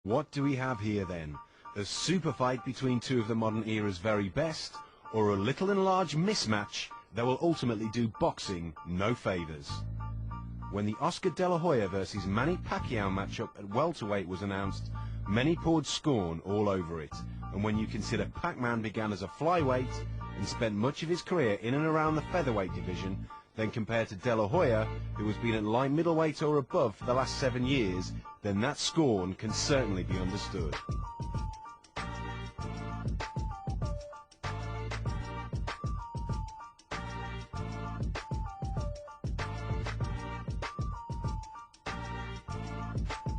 What do we have here then? A super fight between two of the modern era's very best, or a little enlarged mismatch that will ultimately do boxing no favours? When the Oscar De La Hoya versus Manny Pacquiao matchup at welterweight was announced, many poured scorn all over it, and when you consider Pac-Man began as a flyweight and spent much of his career in and around the featherweight division, then compared to De La Hoya, who has been at light middleweight or above for the last 7 years, then that scorn can certainly be understood.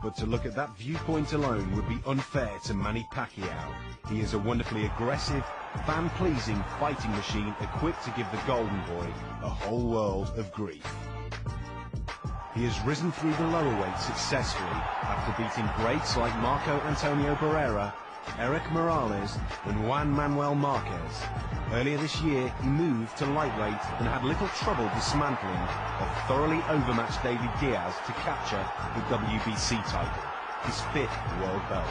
But to look at that viewpoint alone would be unfair to Manny Pacquiao. He is a wonderfully aggressive, fan-pleasing fighting machine equipped to give the Golden Boy a whole world of grief. He has risen through the lower weight successfully after beating greats like Marco Antonio Barrera, Eric Morales and Juan Manuel Marquez. Earlier this year he moved to lightweight and had little trouble dismantling a thoroughly overmatched David Diaz to capture the WBC title, his 5th world belt.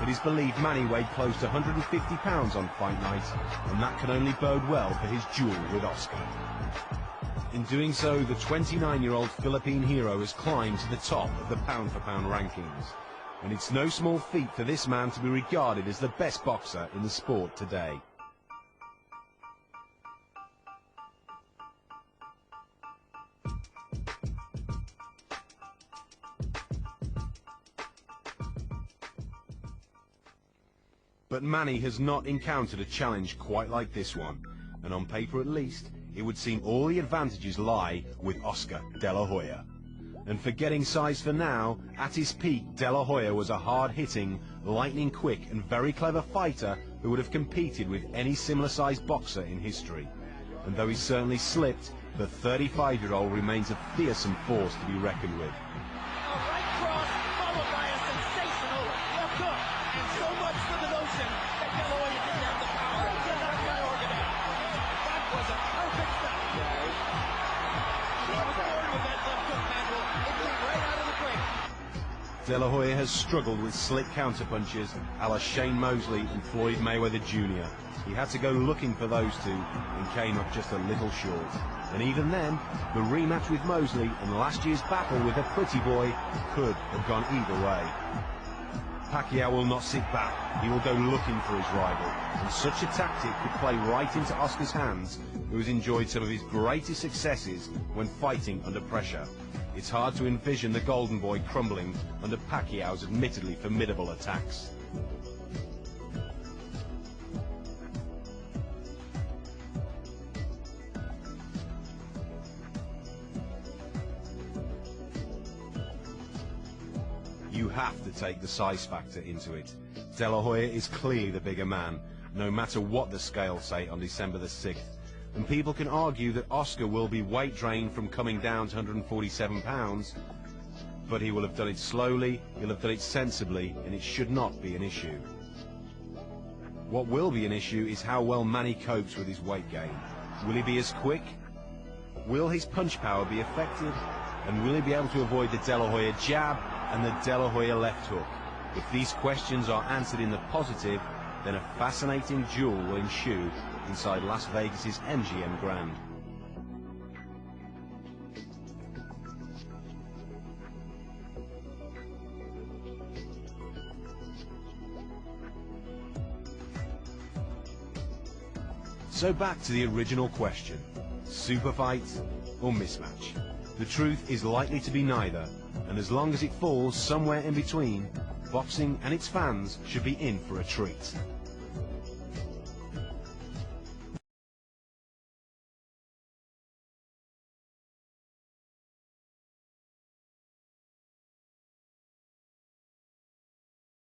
It is believed Manny weighed close to 150 pounds on fight night, and that can only bode well for his duel with Oscar. In doing so, the 29-year-old Philippine hero has climbed to the top of the pound-for-pound rankings, and it's no small feat for this man to be regarded as the best boxer in the sport today. But Manny has not encountered a challenge quite like this one, and on paper at least, it would seem all the advantages lie with Oscar De La Hoya. And forgetting size for now, at his peak De La Hoya was a hard-hitting, lightning-quick and very clever fighter who would have competed with any similar-sized boxer in history. And though he's certainly slipped, the 35-year-old remains a fearsome force to be reckoned with. A right cross followed by a sensational left hook, and so much for the notion that De La Hoya didn't have the power to knock that organ out. That was a perfect stop. He was bored with that left hook handle. It came right out of the ring. De La Hoya has struggled with slick counterpunches a la Shane Mosley and Floyd Mayweather Jr. He had to go looking for those two and came up just a little short. And even then, the rematch with Mosley and last year's battle with the Pretty Boy could have gone either way. Pacquiao will not sit back, he will go looking for his rival, and such a tactic could play right into Oscar's hands, who has enjoyed some of his greatest successes when fighting under pressure. It's hard to envision the Golden Boy crumbling under Pacquiao's admittedly formidable attacks. You have to take the size factor into it. De La Hoya is clearly the bigger man, no matter what the scales say on December the 6th. And people can argue that Oscar will be weight drained from coming down to 147 pounds, but he will have done it slowly, he'll have done it sensibly, and it should not be an issue. What will be an issue is how well Manny copes with his weight gain. Will he be as quick? Will his punch power be effective? And will he be able to avoid the De La Hoya jab and the De La Hoya left hook? If these questions are answered in the positive, then a fascinating duel will ensue inside Las Vegas's MGM Grand. So back to the original question, super fight or mismatch? The truth is likely to be neither, and as long as it falls somewhere in between, boxing and its fans should be in for a treat.